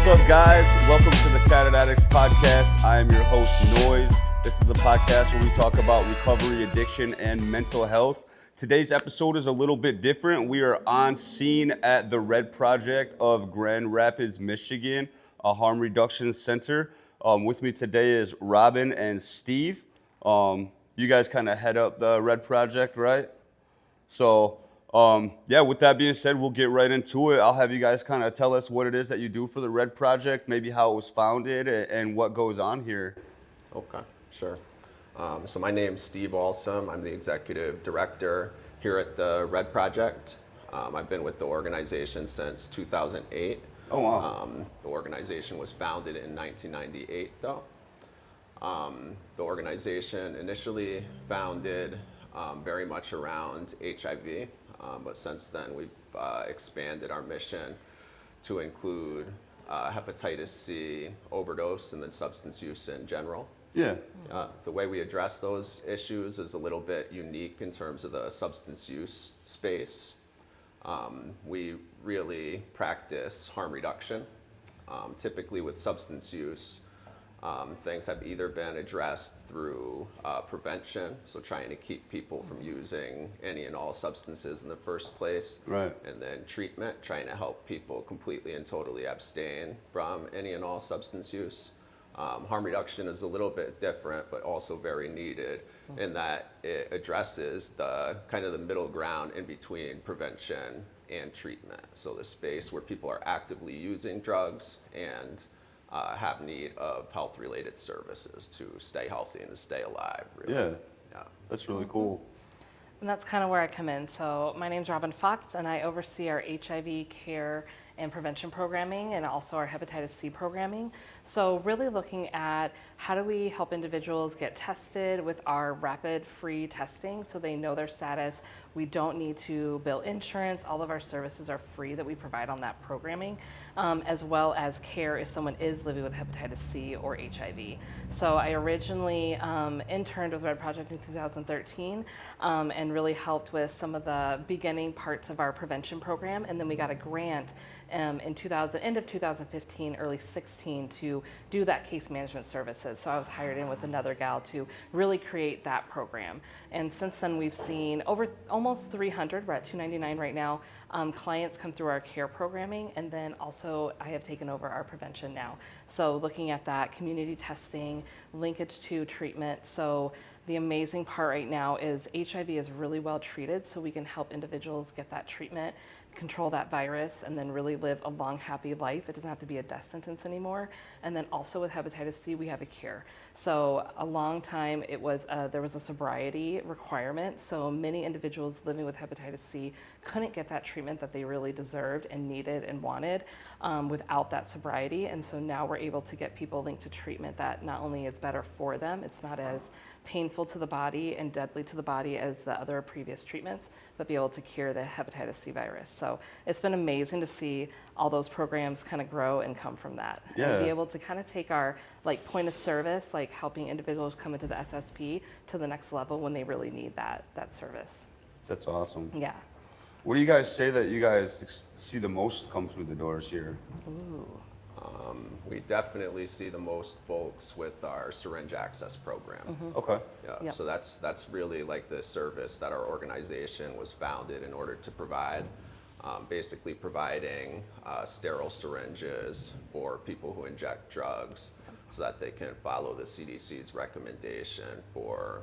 What's up, guys? Welcome to the Tatted Addicts podcast. I am your host, Noize. This is a podcast where we talk about recovery, addiction, and mental health. Today's episode is a little bit different. We are on scene at the Red Project of Grand Rapids, Michigan, a harm reduction center. With me today is Robin and Steve. You guys kind of head up the Red Project, right? So, with that being said, we'll get right into it. I'll have you guys kind of tell us what it is that you do for the Red Project, maybe how it was founded and what goes on here. Okay, sure. So my name's Steve Alsam. I'm the executive director here at the Red Project. I've been with the organization since 2008. Oh, wow. The organization was founded in 1998, though. The organization initially founded very much around HIV, but since then we've expanded our mission to include hepatitis C, overdose, and then substance use in general. Yeah. The way we address those issues is a little bit unique in terms of the substance use space. We really practice harm reduction. Typically with substance use, things have either been addressed through prevention, so trying to keep people from using any and all substances in the first place. Right. And then treatment, trying to help people completely and totally abstain from any and all substance use. Harm reduction is a little bit different, but also very needed in that it addresses the kind of the middle ground in between prevention and treatment. So the space where people are actively using drugs and have need of health-related services to stay healthy and to stay alive. Really. Yeah, that's really cool. And that's kind of where I come in. So my name's Robin Fox, and I oversee our HIV care and prevention programming and also our hepatitis C programming. So really looking at how do we help individuals get tested with our rapid free testing so they know their status. We don't need to bill insurance. All of our services are free that we provide on that programming, as well as care if someone is living with hepatitis C or HIV. So I originally interned with Red Project in 2013 and really helped with some of the beginning parts of our prevention program. And then we got a grant in end of 2015, early 16 to do that case management services. So I was hired in with another gal to really create that program. And since then we've seen over almost 300, we're at 299 right now, clients come through our care programming, and then also I have taken over our prevention now. So looking at that community testing, linkage to treatment. So the amazing part right now is HIV is really well treated, so we can help individuals get that treatment, control that virus, and then really live a long, happy life. It doesn't have to be a death sentence anymore. And then also with hepatitis C, we have a cure. So a long time it was there was a sobriety requirement. So many individuals living with hepatitis C couldn't get that treatment that they really deserved and needed and wanted without that sobriety. And so now we're able to get people linked to treatment that not only is better for them, it's not as painful to the body and deadly to the body as the other previous treatments, but be able to cure the hepatitis C virus. So it's been amazing to see all those programs kind of grow and come from that. Yeah. And be able to kind of take our like point of service, like helping individuals come into the SSP to the next level when they really need that service. That's awesome. Yeah. What do you guys say that you guys see the most come through the doors here? Ooh. We definitely see the most folks with our syringe access program. Okay. Yeah, Yep. so that's really like the service that our organization was founded in order to provide. Basically providing sterile syringes for people who inject drugs so that they can follow the CDC's recommendation for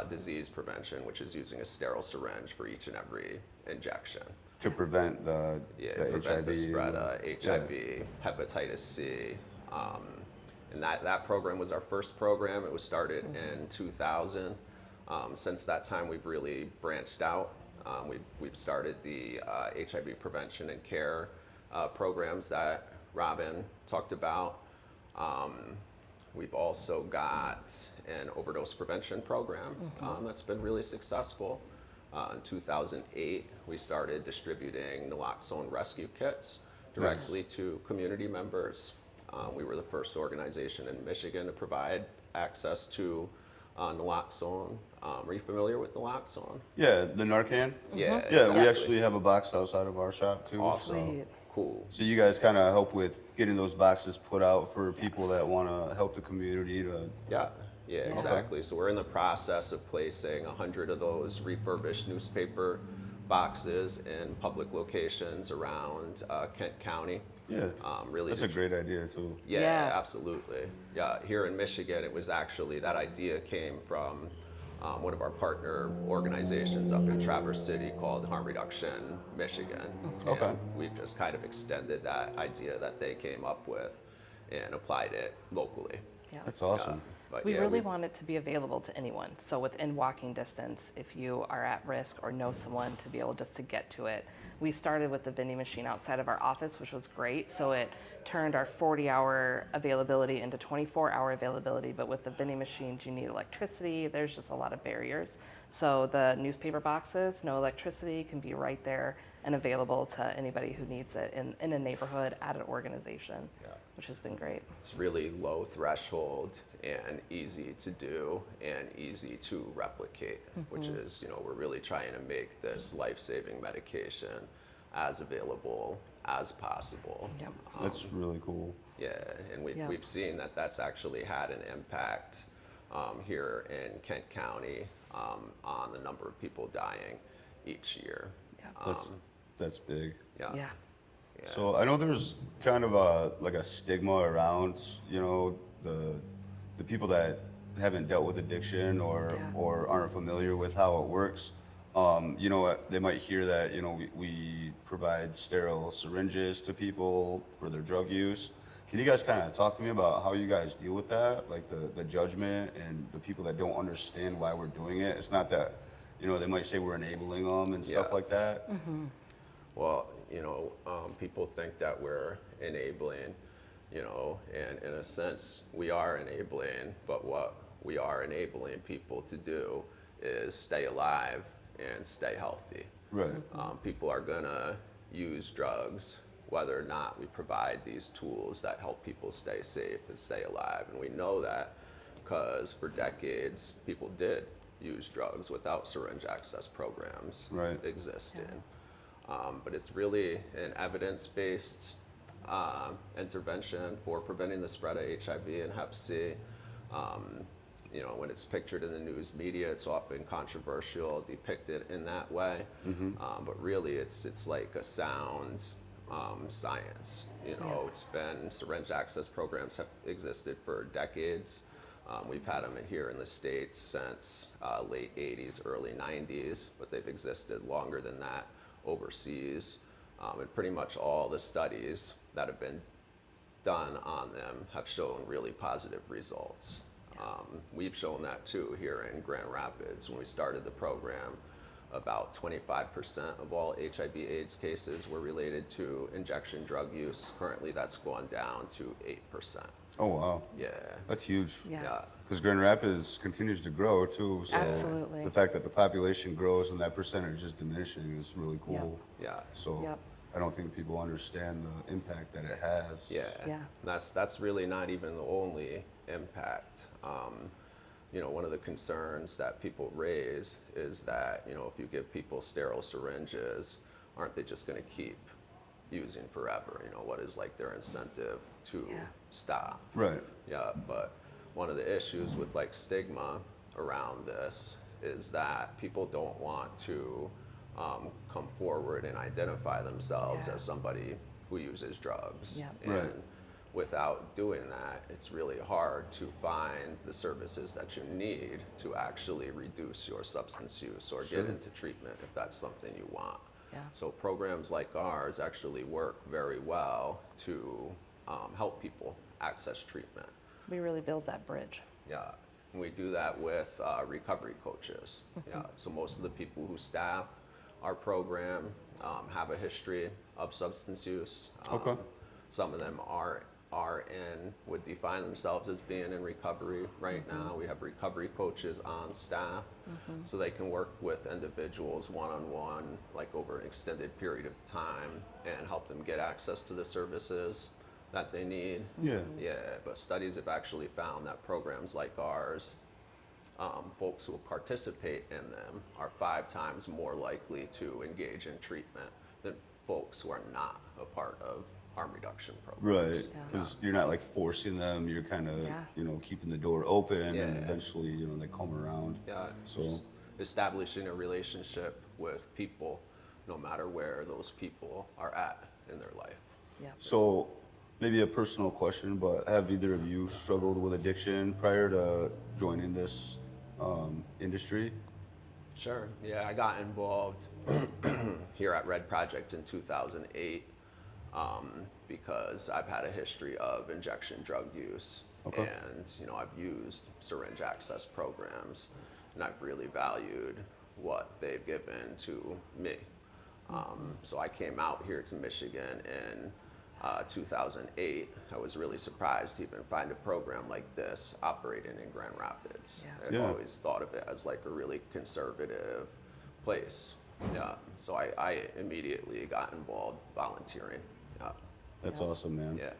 disease prevention, which is using a sterile syringe for each and every injection. To prevent the Prevent HIV. the spread of HIV, hepatitis C. And that program was our first program. It was started in 2000. Since that time, we've really branched out. We've started the HIV prevention and care programs that Robin talked about. We've also got an overdose prevention program that's been really successful. In 2008, we started distributing naloxone rescue kits directly to community members. We were the first organization in Michigan to provide access to naloxone Are you familiar with naloxone? Yeah, the Narcan. Yeah, Yeah, exactly. we actually have a box outside of our shop too. Awesome. Sweet. Cool. So you guys kind of help with getting those boxes put out for people Yes. that want to help the community to. Yeah, exactly. So we're in the process of placing 100 of those refurbished newspaper boxes in public locations around Kent County. Yeah, Really, that's a great idea too. yeah, Yeah. absolutely. Yeah, here in Michigan, it was actually that idea came from one of our partner organizations up in Traverse City called Harm Reduction Michigan. Okay. And we've just kind of extended that idea that they came up with and applied it locally. Yeah. That's awesome. But We yeah, really want it to be available to anyone. So within walking distance, if you are at risk or know someone, to be able just to get to it. We started with the vending machine outside of our office, which was great. So it turned our 40-hour availability into 24-hour availability. But with the vending machines, you need electricity. There's just a lot of barriers. So the newspaper boxes, no electricity, can be right there and available to anybody who needs it in a neighborhood, at an organization, which has been great. it's really low threshold and easy to do and easy to replicate, which is, we're really trying to make this life-saving medication as available as possible. Yep. That's really cool. Yeah, and Yeah. we've seen that that's actually had an impact here in Kent County on the number of people dying each year. Yeah. That's big. Yeah. Yeah. Yeah. So I know there's kind of a stigma around, the people that haven't dealt with addiction or Yeah. or aren't familiar with how it works. They might hear that, we provide sterile syringes to people for their drug use. Can you guys kind of talk to me about how you guys deal with that, like the judgment and the people that don't understand why we're doing it? It's not that, they might say we're enabling them and stuff Yeah. like that. Well, people think that we're enabling, and in a sense, we are enabling, but what we are enabling people to do is stay alive and stay healthy. Right. People are gonna use drugs whether or not we provide these tools that help people stay safe and stay alive. And we know that because for decades, people did use drugs without syringe access programs Right. existing. But it's really an evidence-based intervention for preventing the spread of HIV and Hep C. When it's pictured in the news media, it's often controversial, depicted in that way. But really, it's like a sound science. It's been syringe access programs have existed for decades. We've had them here in the States since late 80s, early 90s, but they've existed longer than that overseas. And pretty much all the studies that have been done on them have shown really positive results. We've shown that too here in Grand Rapids. When we started the program, about 25% of all HIV/AIDS cases were related to injection drug use. Currently, that's gone down to 8%. Oh, wow. Yeah. That's huge. Yeah. Because Grand Rapids continues to grow too. So Absolutely. the fact that the population grows and that percentage is diminishing is really cool. Yeah. So Yep. I don't think people understand the impact that it has. Yeah. Yeah. That's really not even the only impact. One of the concerns that people raise is that, if you give people sterile syringes, aren't they just going to keep using forever? What is like their incentive to Yeah. stop? Right. Yeah, but one of the issues with like stigma around this is that people don't want to come forward and identify themselves Yeah. as somebody who uses drugs. Yep. And Right. without doing that, it's really hard to find the services that you need to actually reduce your substance use or Sure. get into treatment if that's something you want. Yeah. So programs like ours actually work very well to help people access treatment. We really build that bridge. Yeah, and we do that with recovery coaches. Yeah, so most of the people who staff our program have a history of substance use. Okay. Some of them would define themselves as being in recovery right now. We have recovery coaches on staff, so they can work with individuals one-on-one, like over an extended period of time, and help them get access to the services that they need. Yeah. Yeah, but studies have actually found that programs like ours folks who participate in them are 5 times more likely to engage in treatment than folks who are not a part of harm reduction programs. Right, because you're not like forcing them, you're kind of, you know, keeping the door open and eventually, you know, they come around. Yeah, So just establishing a relationship with people, no matter where those people are at in their life. So maybe a personal question, but have either of you struggled with addiction prior to joining this industry? Sure. Yeah, I got involved here at Red Project in 2008 because I've had a history of injection drug use. Okay. And, you know, I've used syringe access programs, and I've really valued what they've given to me. So I came out here to Michigan in 2008. I was really surprised to even find a program like this operating in Grand Rapids. I've always thought of it as like a really conservative place. Yeah, so I immediately got involved volunteering. Yeah. That's awesome, man. Yeah.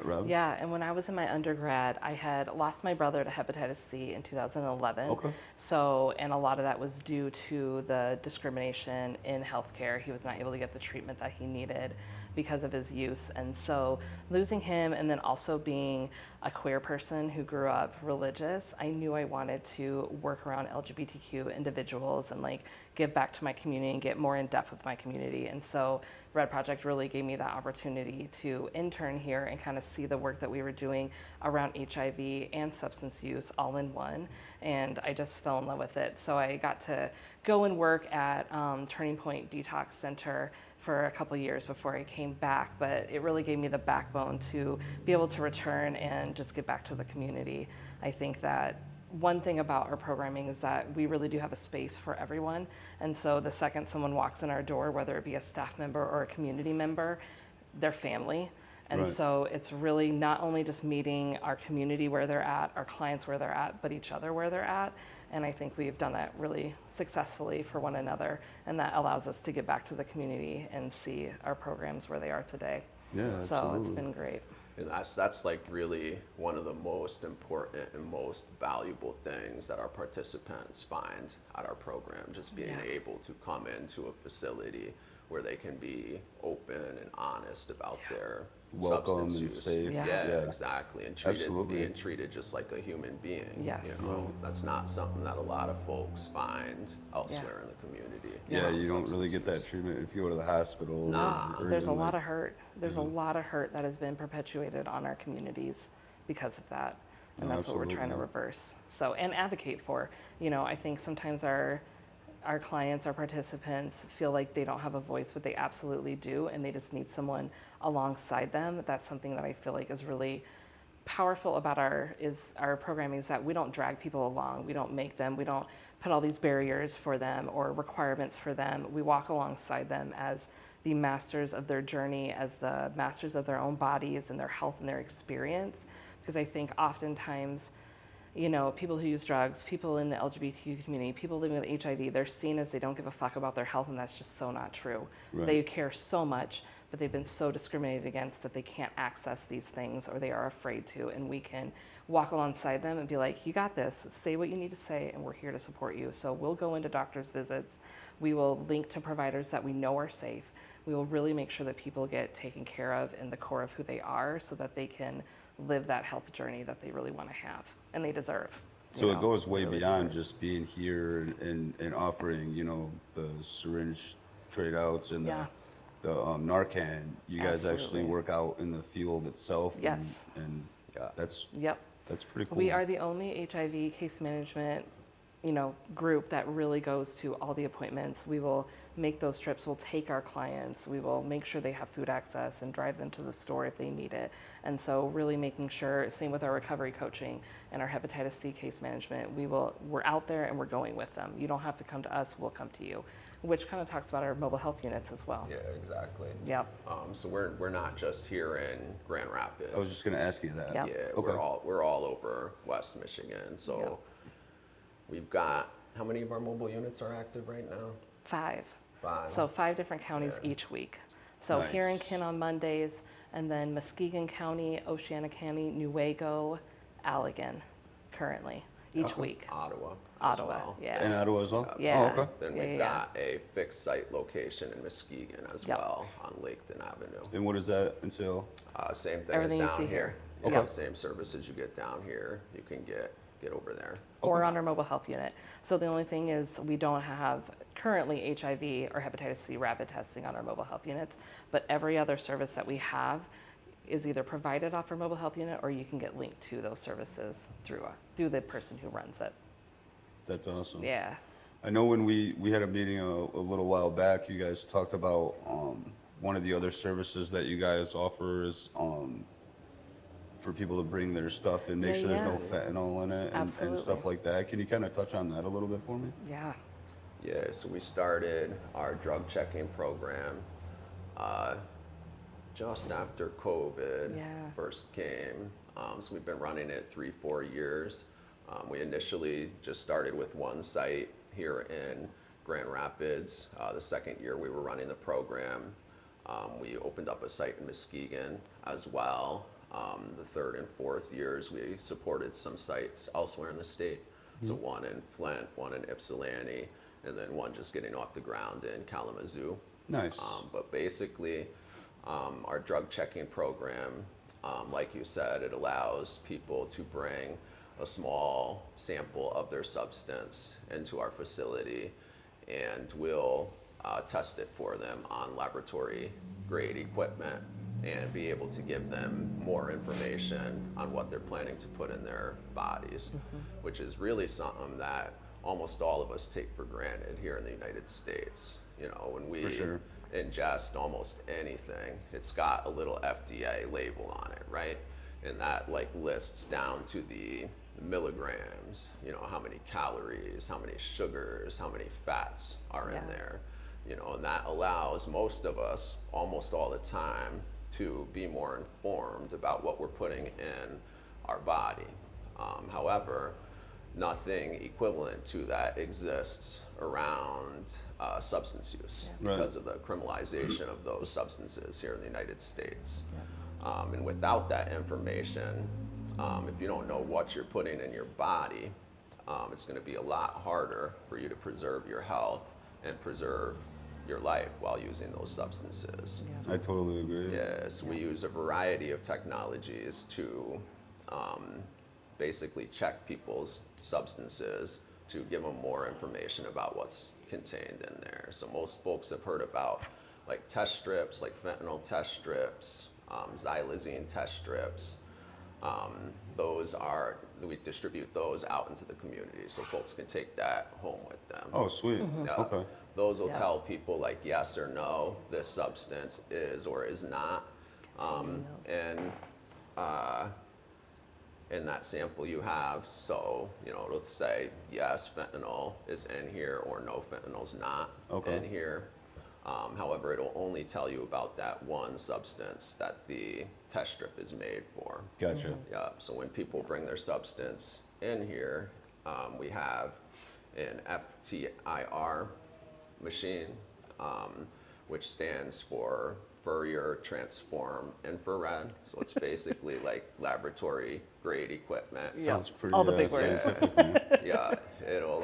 Rob? Yeah, and when I was in my undergrad, I had lost my brother to hepatitis C in 2011. Okay. So, and a lot of that was due to the discrimination in healthcare. He was not able to get the treatment that he needed because of his use. And so losing him, and then also being a queer person who grew up religious, I knew I wanted to work around LGBTQ individuals and like give back to my community and get more in depth with my community. And so Red Project really gave me that opportunity to intern here and kind of see the work that we were doing around HIV and substance use all in one. And I just fell in love with it. So I got to go and work at Turning Point Detox Center for a couple years before I came back, but it really gave me the backbone to be able to return and just give back to the community. I think that one thing about our programming is that we really do have a space for everyone. And so the second someone walks in our door, whether it be a staff member or a community member, they're family. And so it's really not only just meeting our community where they're at, our clients where they're at, but each other where they're at. And I think we've done that really successfully for one another. And that allows us to get back to the community and see our programs where they are today. Yeah, so absolutely. it's been great. And that's like really one of the most important and most valuable things that our participants find at our program, just being able to come into a facility where they can be open and honest about their Welcome substance and use. safe. Exactly. And being treated just like a human being. Yes. You know, that's not something that a lot of folks find elsewhere in the community. Yeah, you don't really get that treatment if you go to the hospital. Nah. or There's a even lot like- of hurt. There's a lot of hurt that has been perpetuated on our communities because of that. And that's what we're trying to reverse. So, and advocate for. You know, I think sometimes our clients, our participants feel like they don't have a voice, but they absolutely do, and they just need someone alongside them. That's something that I feel like is really powerful about our programming, is that we don't drag people along. We don't make them, we don't put all these barriers for them or requirements for them. We walk alongside them as the masters of their journey, as the masters of their own bodies and their health and their experience. Because I think oftentimes, you know, people who use drugs, people in the LGBTQ community, people living with HIV, they're seen as they don't give a fuck about their health, and that's just so not true. They care so much, but they've been so discriminated against that they can't access these things, or they are afraid to, and we can walk alongside them and be like, you got this, say what you need to say, and we're here to support you. So we'll go into doctor's visits, we will link to providers that we know are safe, we will really make sure that people get taken care of in the core of who they are so that they can live that health journey that they really want to have and they deserve. So it goes way beyond just being here and offering, you know, the syringe trade outs and the Narcan. You guys actually work out in the field itself. Yes. And that's pretty cool. We are the only HIV case management, you know, group that really goes to all the appointments. We will make those trips, we'll take our clients, we will make sure they have food access and drive them to the store if they need it. And so really making sure, same with our recovery coaching and our hepatitis C case management, we're out there and we're going with them. You don't have to come to us, we'll come to you, which kind of talks about our mobile health units as well. Yeah, exactly. Yep. So we're not just here in Grand Rapids. I was just going to ask you that. Yep. Yeah, we're all over West Michigan. So we've got, how many of our mobile units are active right now? 5. 5. So 5 different counties each week. So here in Kin on Mondays, and then Muskegon County, Oceana County, Newaygo, Allegan currently. each week. Ottawa. As Ottawa, well. yeah. In Ottawa as well? Yeah. Oh, okay. Then Yeah, we've yeah, got a fixed site location in Muskegon as Yep. well on Laketon Avenue. And what does that entail? Same thing Everything you as see down here. here. Okay. Yeah, same services you get down here, you can get over there. Or on our mobile health unit. So the only thing is we don't have currently HIV or hepatitis C rapid testing on our mobile health units, but every other service that we have is either provided off our mobile health unit or you can get linked to those services through the person who runs it. That's awesome. Yeah. I know when we had a meeting a little while back, you guys talked about one of the other services that you guys offer is for people to bring their stuff and make Yeah, sure there's yeah. no fentanyl in it and Absolutely. stuff like that. Can you kind of touch on that a little bit for me? Yeah. Yeah, so we started our drug checking program just after COVID Yeah. first came. So we've been running it 3-4 years. We initially just started with one site here in Grand Rapids. The second year we were running the program, we opened up a site in Muskegon as well. The third and fourth years we supported some sites elsewhere in the state. So one in Flint, one in Ypsilanti, and then one just getting off the ground in Kalamazoo. Nice. But basically, our drug checking program, like you said, it allows people to bring a small sample of their substance into our facility, and we'll test it for them on laboratory grade equipment and be able to give them more information on what they're planning to put in their bodies, which is really something that almost all of us take for granted here in the United States. You know, when we For sure. ingest almost anything, it's got a little FDA label on it, right? And that like lists down to the milligrams, you know, how many calories, how many sugars, how many fats are in Yeah. there, you know, and that allows most of us almost all the time to be more informed about what we're putting in our body. However, nothing equivalent to that exists around substance use Right. because of the criminalization of those substances here in the United States. And without that information, if you don't know what you're putting in your body, it's going to be a lot harder for you to preserve your health and preserve your life while using those substances. I totally agree. Yes, we use a variety of technologies to basically check people's substances to give them more information about what's contained in there. So most folks have heard about like test strips, like fentanyl test strips, xylazine test strips. We distribute those out into the community so folks can take that home with them. Oh, sweet. Yeah. Okay. Those will Yeah. tell people like yes or no, this substance is or is not. And in that sample you have, so you know, it'll say yes, fentanyl is in here, or no, fentanyl's not Okay. in here. However, it'll only tell you about that one substance that the test strip is made for. Gotcha. Yeah, so when people bring their substance in here, we have an FTIR machine, which stands for Fourier Transform Infrared. So it's basically like laboratory grade equipment. Sounds pretty All the big words. scientific. Yeah, it'll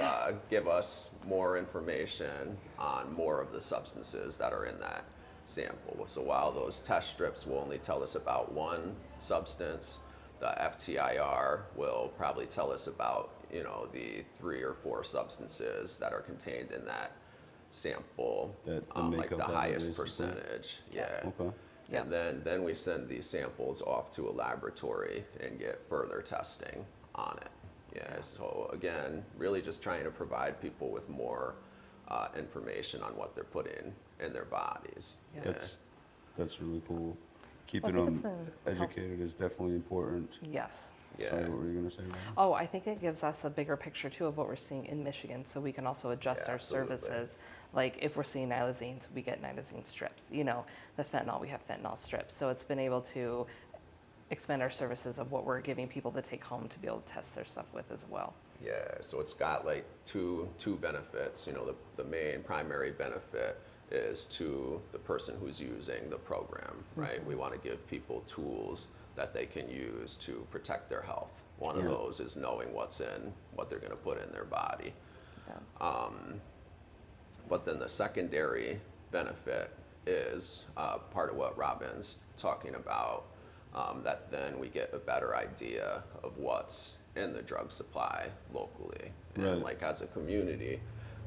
give us more information on more of the substances that are in that sample. So while those test strips will only tell us about one substance, the FTIR will probably tell us about, you know, the 3 or 4 substances that are contained in that sample, That like make up the that highest basically. percentage. Yeah. Okay. Yeah. And then we send these samples off to a laboratory and get further testing on it. Yeah, so again, really just trying to provide people with more information on what they're putting in their bodies. Yeah. That's really cool. Keeping Well, I think them it's been educated is definitely important. Yes. Yeah. Sorry, what were you gonna say, Ryan? Oh, I think it gives us a bigger picture too of what we're seeing in Michigan, so we can also adjust Yeah, our absolutely. services. Like if we're seeing nilazines, we get nilazine strips. You know, the fentanyl, we have fentanyl strips. So it's been able to expand our services of what we're giving people to take home to be able to test their stuff with as well. Yeah, so it's got like two benefits. You know, the main primary benefit is to the person who's using the program, right? We want to give people tools that they can use to protect their health. One of those is knowing what they're going to put in their body. Yeah. But then the secondary benefit is part of what Robin's talking about, that then we get a better idea of what's in the drug supply locally. And like as a community,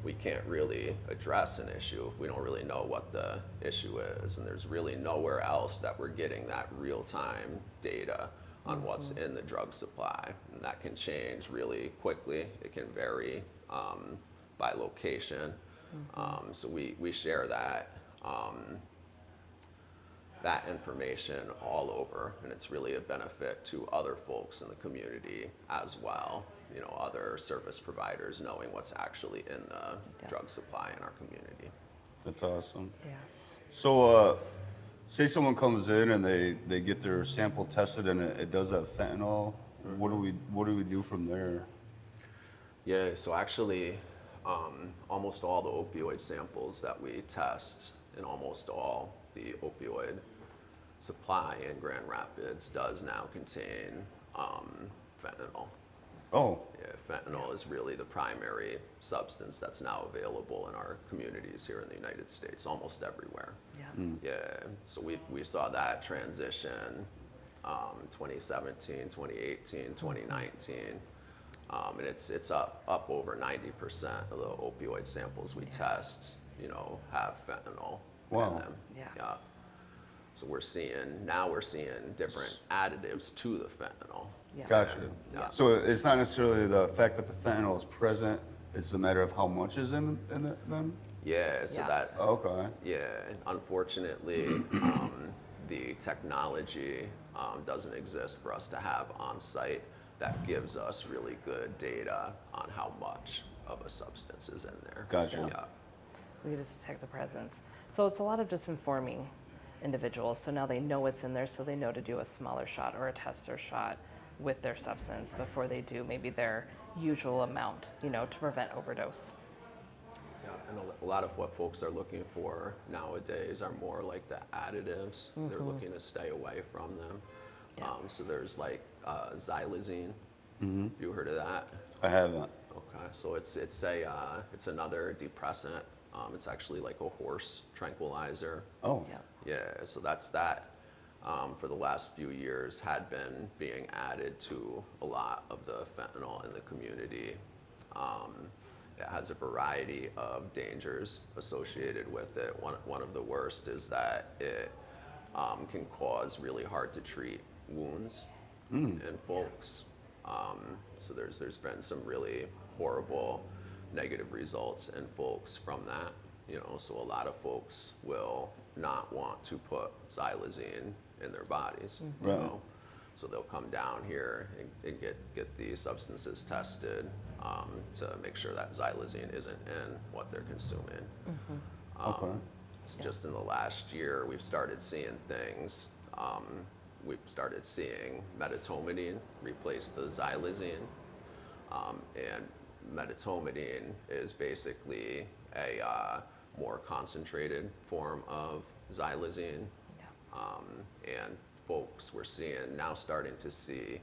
we can't really address an issue if we don't really know what the issue is. And there's really nowhere else that we're getting that real-time data on what's in the drug supply. And that can change really quickly. It can vary by location. So we share that that information all over, and it's really a benefit to other folks in the community as well. You know, other service providers knowing what's actually in the drug supply in our community. That's awesome. Yeah. So, say someone comes in and they get their sample tested and it does have fentanyl. What do we do from there? Yeah, so actually, almost all the opioid samples that we test and almost all the opioid supply in Grand Rapids does now contain fentanyl. Oh, Yeah, fentanyl is really the primary substance that's now available in our communities here in the United States, almost everywhere. Yeah. Yeah, so we saw that transition 2017, 2018, 2019. And it's up over 90% of the opioid samples we test, you know, have fentanyl in them. Yeah. So we're seeing different additives to the fentanyl. Yeah. gotcha. Yeah. So it's not necessarily the fact that the fentanyl is present, it's a matter of how much is in them? Yeah, so Yeah. that, Okay. yeah, unfortunately, the technology doesn't exist for us to have on site that gives us really good data on how much of a substance is in there. Gotcha. Yeah. We can just detect the presence. So it's a lot of just informing individuals. So now they know what's in there, so they know to do a smaller shot or a tester shot with their substance before they do maybe their usual amount, you know, to prevent overdose. Yeah, and a lot of what folks are looking for nowadays are more like the additives. They're looking to stay away from them. Yeah. So there's like xylazine. Have you heard of that? I haven't. Okay, so it's another depressant. It's actually like a horse tranquilizer. Oh. Yeah. Yeah, so that's that. For the last few years had been being added to a lot of the fentanyl in the community. It has a variety of dangers associated with it. One of the worst is that it can cause really hard to treat wounds in folks. So there's been some really horrible negative results in folks from that. You know, so a lot of folks will not want to put xylazine in their bodies. You Right. know, so they'll come down here and get the substances tested to make sure that xylazine isn't in what they're consuming. Okay. So just in the last year, we've started seeing things. We've started seeing medetomidine replace the xylazine, and medetomidine is basically a more concentrated form of xylazine. And folks we're starting to see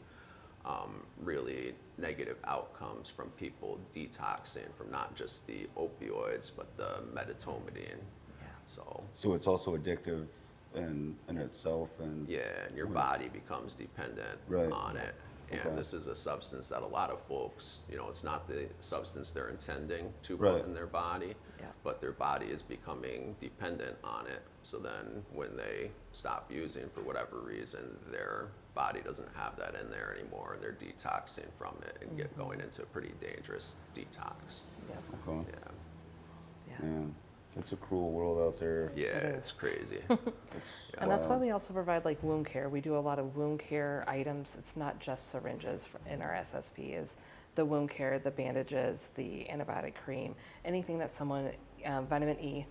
really negative outcomes from people detoxing from not just the opioids but the medetomidine. So it's also addictive in itself, and Yeah, and your body becomes dependent Right. on it. And Okay. this is a substance that a lot of folks, you know, it's not the substance they're intending to Right. put in their body, Yeah. but their body is becoming dependent on it. So then when they stop using for whatever reason, their body doesn't have that in there anymore, and they're detoxing from it and going into a pretty dangerous detox. Yeah. okay. Yeah, Yeah. Man, it's a cruel world out there. yeah, It it's is. crazy. And that's why we also provide like wound care. We do a lot of wound care items. It's not just syringes in our SSP. Is the wound care, the bandages, the antibiotic cream, anything that someone, vitamin E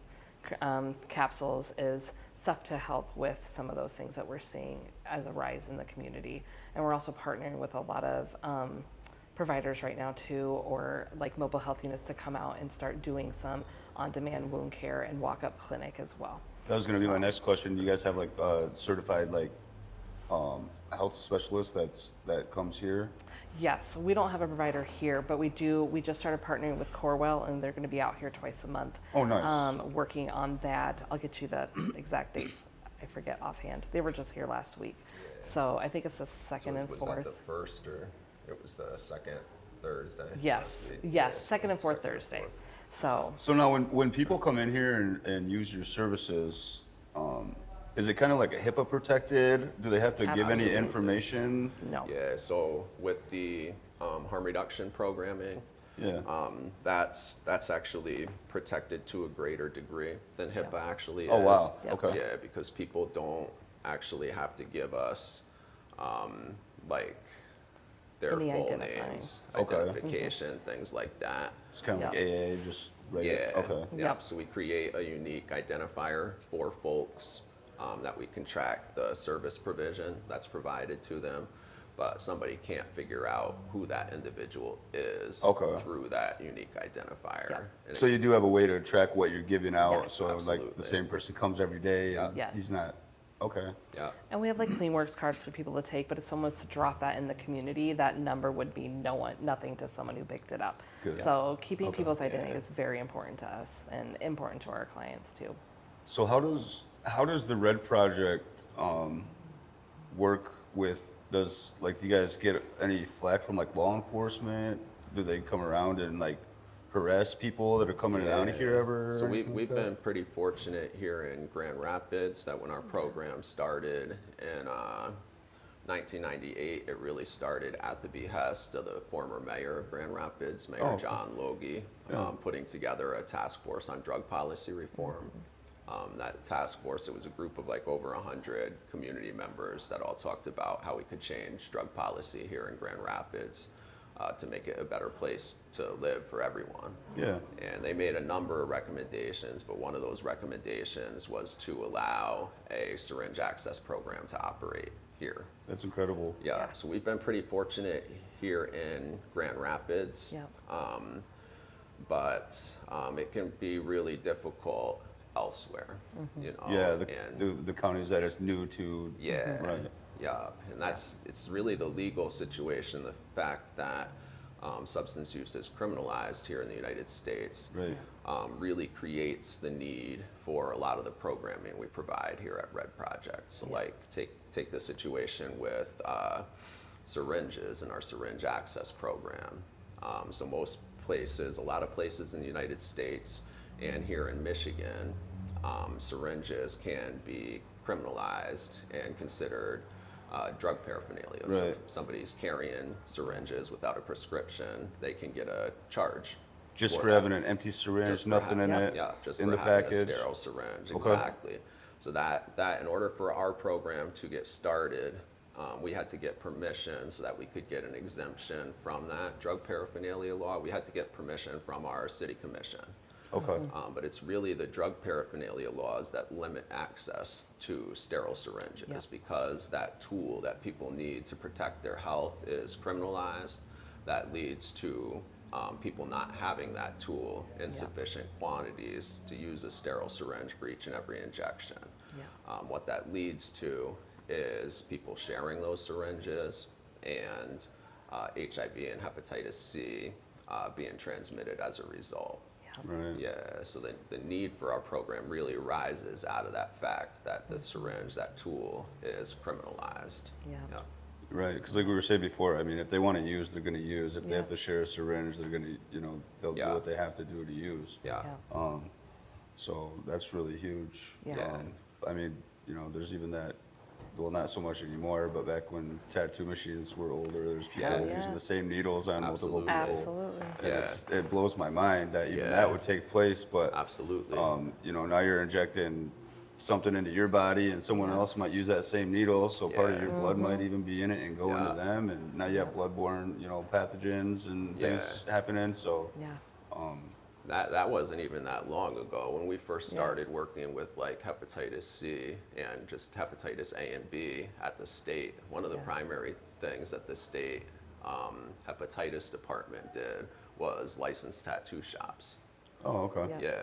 capsules is stuff to help with some of those things that we're seeing as a rise in the community. And we're also partnering with a lot of providers right now too, or like mobile health units to come out and start doing some on-demand wound care and walk-up clinic as well. That was going to be my next question. Do you guys have like certified like health specialist that comes here? Yes, we don't have a provider here, but we do. We just started partnering with Corewell, and they're going to be out here twice a month. Oh, nice. Working on that. I'll get you the exact dates. I forget offhand. They were just here last week. So I think it's the second and fourth. Was that the first, or it was the second Thursday? Yes, yes, second and fourth Thursday. So now when people come in here and use your services, is it kind of like a HIPAA protected? Do they have to give any Absolutely. information? no. Yeah, so with the harm reduction programming, Yeah. that's actually protected to a greater degree than HIPAA actually is. Oh, wow. Yep. Okay. Yeah, because people don't actually have to give us like their Any full identifying. names, Okay. identification, things like that. It's kind of like Yep. AA, just regular. Yeah. Okay. Yeah. Yep. So we create a unique identifier for folks that we can track the service provision that's provided to them, but somebody can't figure out who that individual is Okay. through that unique identifier. Yeah. And So you do have a way to track what you're giving out. Yes. So like the Absolutely. same person comes every day and Yes. he's not. Okay. yeah. And we have like CleanWorks cards for people to take, but if someone was to drop that in the community, that number would be nothing to someone who picked it up. Good. So keeping Okay. people's identity is very important to us and important to our clients too. So how does the Red Project work with? Do you guys get any flack from like law enforcement? Do they come around and like harass people that are coming down here ever? So or anything like we've that? been pretty fortunate here in Grand Rapids that when our program started in 1998, it really started at the behest of the former mayor of Grand Rapids, Mayor Oh, okay. John Logie, Yeah. putting together a task force on drug policy reform. That task force, it was a group of like over 100 community members that all talked about how we could change drug policy here in Grand Rapids to make it a better place to live for everyone. Yeah. And they made a number of recommendations, but one of those recommendations was to allow a syringe access program to operate here. That's incredible. Yeah, so we've been pretty fortunate here in Grand Rapids, Yeah. but it can be really difficult elsewhere, you know. Yeah, and the counties that it's new to. yeah, Right. yeah, and it's really the legal situation, the fact that substance use is criminalized here in the United States, Right. really creates the need for a lot of the programming we provide here at Red Project. So like take the situation with syringes and our syringe access program. So most places, a lot of places in the United States and here in Michigan, syringes can be criminalized and considered drug paraphernalia. So Right. if somebody's carrying syringes without a prescription, they can get a charge. Just for that. having an empty syringe, Just for nothing in having- it, Yeah, just in for the having package. a sterile syringe, Okay. exactly. So that in order for our program to get started, we had to get permission so that we could get an exemption from that drug paraphernalia law. We had to get permission from our city commission. Okay. But it's really the drug paraphernalia laws that limit access to sterile syringes Yeah. because that tool that people need to protect their health is criminalized. That leads to people not having that tool in sufficient quantities to use a sterile syringe for each and every injection. Yeah. What that leads to is people sharing those syringes and HIV and hepatitis C being transmitted as a result. Right. Yeah, so the need for our program really arises out of that fact that the syringe, that tool, is criminalized. Yeah. Right, because like we were saying before, I mean, if they want to use, they're going to use. If they Yeah. have to share a syringe, they're going to, they'll Yeah. do what they have to do to use. Yeah. Yeah. So that's really huge. Yeah. I mean, there's even that, well, not so much anymore, but back when tattoo machines were older, there's people Yeah. Yeah. using the same needles on multiple people. Absolutely. And Yeah. it blows my mind that even Yeah. that would take place, but Absolutely. now you're injecting something into your body and someone else Yes. might use that same needle, so part of Yeah. your blood might even be in it and go into Yeah. them, and now you have bloodborne, pathogens and things happening, so Yeah. That wasn't even that long ago when we first Yeah. started working with like hepatitis C and just hepatitis A and B at the state. One of the Yeah. primary things that the state hepatitis department did was license tattoo shops. Oh, okay. Yeah.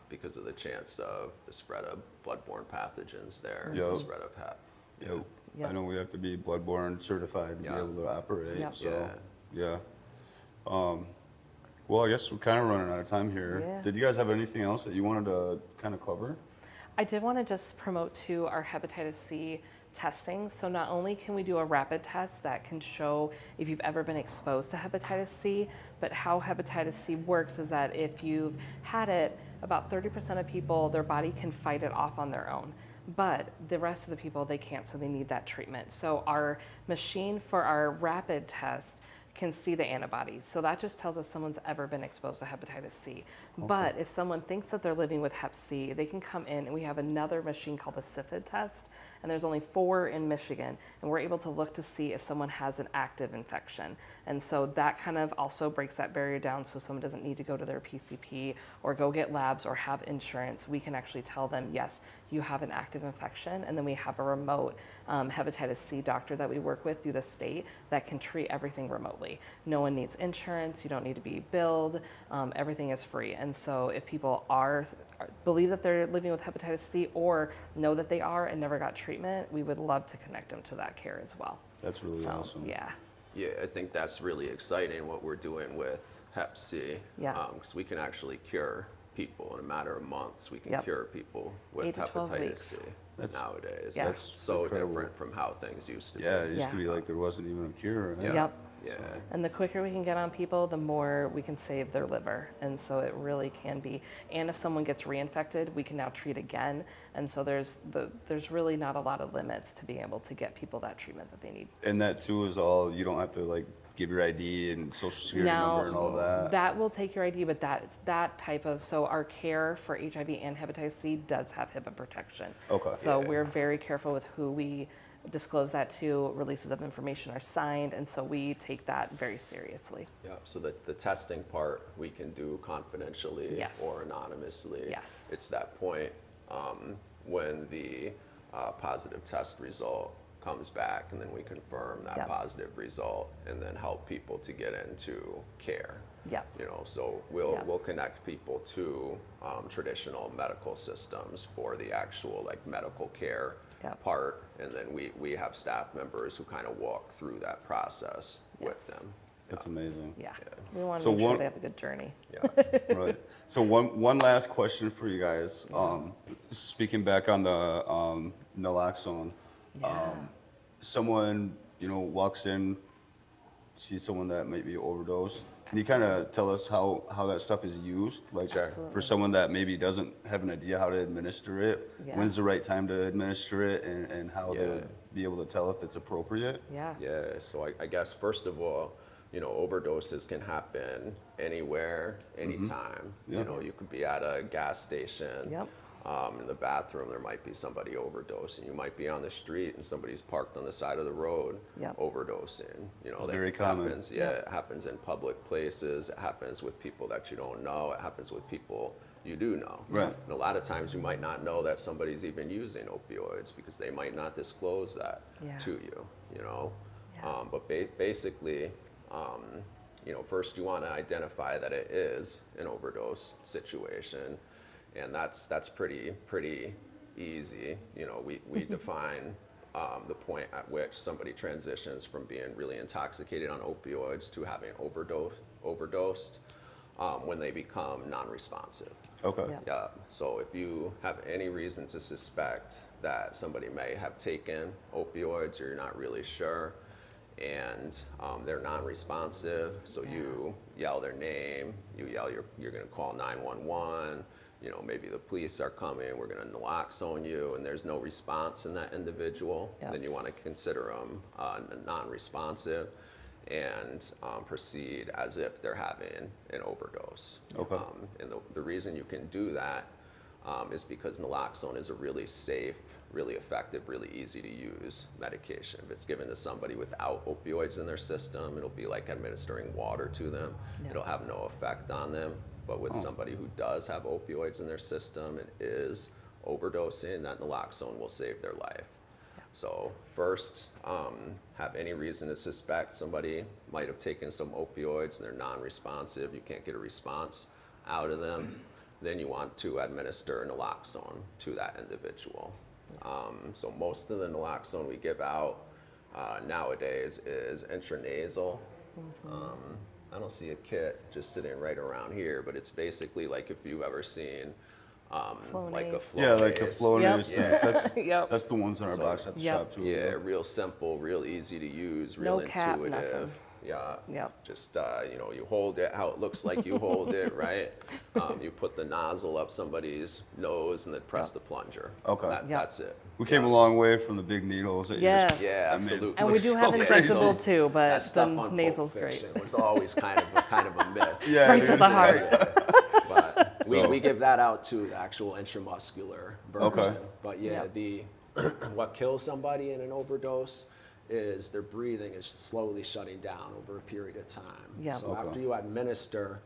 Because of the chance of the spread of bloodborne pathogens there, Yep. the spread of Hep. Yep. Yep. I know we have to be bloodborne certified to Yeah. be able to operate. Yep. So, yeah. Well, I guess we're kind of running out of time here. Yeah. Did you guys have anything else that you wanted to kind of cover? I did want to just promote too our hepatitis C testing. So not only can we do a rapid test that can show if you've ever been exposed to hepatitis C, but how hepatitis C works is that if you've had it, about 30% of people, their body can fight it off on their own. But the rest of the people, they can't, so they need that treatment. So our machine for our rapid test can see the antibodies. So that just tells us someone's ever been exposed to hepatitis C. Okay. But if someone thinks that they're living with hep C, they can come in and we have another machine called the CIFID test. And there's only 4 in Michigan. And we're able to look to see if someone has an active infection. And so that kind of also breaks that barrier down so someone doesn't need to go to their PCP or go get labs or have insurance. We can actually tell them, yes, you have an active infection. And then we have a remote hepatitis C doctor that we work with through the state that can treat everything remotely. No one needs insurance, you don't need to be billed, everything is free. And so if people believe that they're living with hepatitis C or know that they are and never got treatment, we would love to connect them to that care as well. That's really awesome. Yeah. Yeah, I think that's really exciting what we're doing with Hep C. Yeah. Because we can actually cure people in a matter of months. We can Yep. cure people 8 with to 12 hepatitis weeks. C That's- nowadays. Yeah. That's so incredible. different from how things used to be. Yeah, it used Yeah. to be like there wasn't even a cure. Right? Yeah. Yep. Yeah. And the quicker we can get on people, the more we can save their liver. And so it really can be. And if someone gets reinfected, we can now treat again. And so there's really not a lot of limits to being able to get people that treatment that they need. And that too is all, you don't have to like give your ID and social security number and all that. That will take your ID, but that type of, so our care for HIV and hepatitis C does have HIPAA protection. Okay. So Yeah. we're very careful with who we disclose that to. Releases of information are signed, and so we take that very seriously. Yeah, so the testing part we can do confidentially Yes. or anonymously. Yes. It's that point when the positive test result comes back, and then we confirm that Yep. positive result, and then help people to get into care. Yep. You know, so we'll Yep. we'll connect people to traditional medical systems for the actual like medical care Yep. part, and then we have staff members who kind of walk through that process with Yes. them. That's amazing. Yeah. We want to So make sure one- they have a good journey. Yeah. Right. So one last question for you guys. Speaking back on the naloxone, Yeah. someone walks in, sees someone that might be overdosed. Can you kind of tell us how that stuff is used? Like Sure. for someone that maybe doesn't have an idea how to administer it, Yeah. when's the right time to administer it, and how they Yeah. would be able to tell if it's appropriate? Yeah. Yeah, so I guess first of all, overdoses can happen anywhere, anytime. Yep. You know, you could be at a gas station. Yep. In the bathroom, there might be somebody overdosing. You might be on the street and somebody's parked on the side of the road Yep. overdosing. You know, It's that very common. happens. Yeah, it happens in public places. It happens with people that you don't know. It happens with people you do know. Right. And a lot of times you might not know that somebody's even using opioids because they might not disclose that Yeah. to you. You know, Yeah. but basically, first you want to identify that it is an overdose situation, and that's pretty easy. You know, we define the point at which somebody transitions from being really intoxicated on opioids to having overdosed when they become non-responsive. Okay. Yeah. Yeah. So if you have any reason to suspect that somebody may have taken opioids or you're not really sure, and they're non-responsive, so you yell their name, you yell you're going to call 911, maybe the police are coming, we're going to naloxone you, and there's no response in that individual, Yeah. then you want to consider them non-responsive and proceed as if they're having an overdose. Okay. And the reason you can do that is because naloxone is a really safe, really effective, really easy to use medication. If it's given to somebody without opioids in their system, it'll be like administering water to them. Yeah. It'll have no effect on them. But with somebody who does have opioids in their system and is overdosing, that naloxone will save their life. So first, have any reason to suspect somebody might have taken some opioids and they're non-responsive, you can't get a response. out of them, then you want to administer naloxone to that individual. So most of the naloxone we give out nowadays is intranasal. I don't see a kit just sitting right around here, but it's basically like if you've ever seen like a Flonase. Flonase. Yeah, like a Flonase. Yep. That's, Yep. that's the ones in our box at the Yep. shop too. Yeah, real simple, real easy to use, real No cap, intuitive. nothing. Yeah. Yep. Just you hold it how it looks like you hold it, right? You put the nozzle up somebody's nose and then press the plunger. Okay. Yep. That's it. We came a long way from the big needles. That you Yes. just, Yeah, I mean, absolutely. And we looks do have so injectable crazy. too, That but the stuff on nasal's Pulp great. Fiction was always kind of a myth. Yeah, Right to dude. the heart. But So- we give that out to the actual intramuscular version. Okay. But yeah, Yep. the what kills somebody in an overdose is their breathing is slowly shutting down over a period of time. Yep. So Okay. after you administer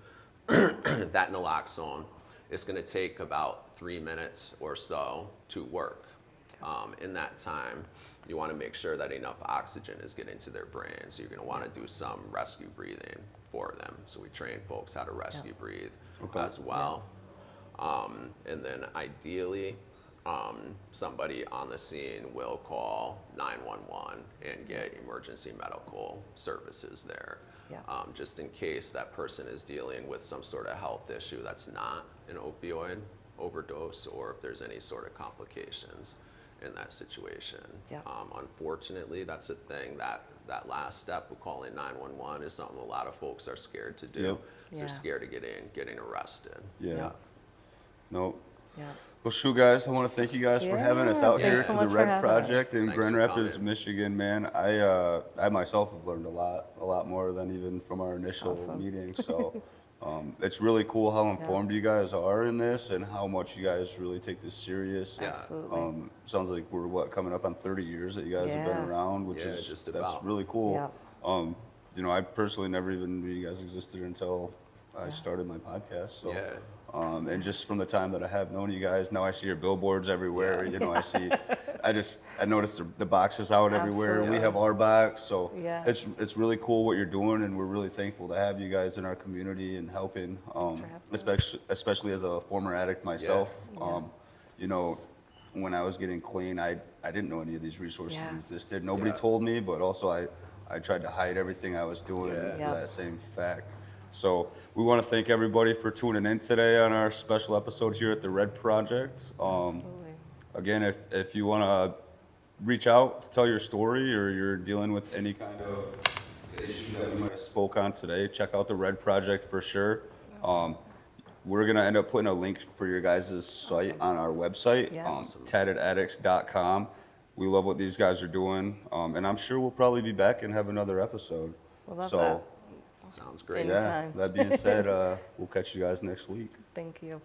that naloxone, it's going to take about 3 minutes or so to work. In that time, you want to make sure that enough oxygen is getting to their brain. So you're going to want to do some rescue breathing for them. So we train folks how to rescue breathe as well. And then ideally, somebody on the scene will call 911 and get emergency medical services there. Yeah. Just in case that person is dealing with some sort of health issue that's not an opioid overdose, or if there's any sort of complications in that situation. Yeah. Unfortunately, that's a thing that last step of calling 911 is something a lot of folks are scared to do. Yep. They're Yeah. scared of getting arrested. Yeah. Yeah. Nope. Yeah. Well, shoot, guys, I want to thank you guys for having us out Yeah, here thanks so to much the for Red having Project us. in Thanks Grand for Rapids, coming. Michigan, man. I myself have learned a lot more than even from our initial Awesome. meeting. So it's really cool how informed you guys are in this and how much you guys really take this serious. Yeah. Absolutely. Sounds like we're coming up on 30 years that you guys have been Yeah. around, which Yeah, is just that's about. really cool. Yep. I personally never even knew you guys existed until I started my podcast. So, Yeah. and just from the time that I have known you guys, now I see your billboards everywhere. Yeah. You know, I noticed the boxes out everywhere. We Absolutely. have our box, so Yes. it's really cool what you're doing, and we're really thankful to have you guys in our community and helping. for having Especially as a former addict myself. Yeah. You know, when I was getting clean, I didn't know any of these resources Yeah. existed. Nobody Yeah. told me, but also I tried to hide everything I was doing Yeah. for Yeah. that same fact. So we want to thank everybody for tuning in today on our special episode here at the Red Project. Absolutely. Again, if you want to reach out to tell your story, or you're dealing with any kind of issue that we might have spoke on today, check out the Red Project for sure. We're going to end up putting a link for your guys' site on our website, Yeah. TATTEDADDICTS.com. We love what these guys are doing, and I'm sure we'll probably be back and have another episode. We'll love So, that. Sounds great. yeah, Anytime. that being said, we'll catch you guys next week. Thank you.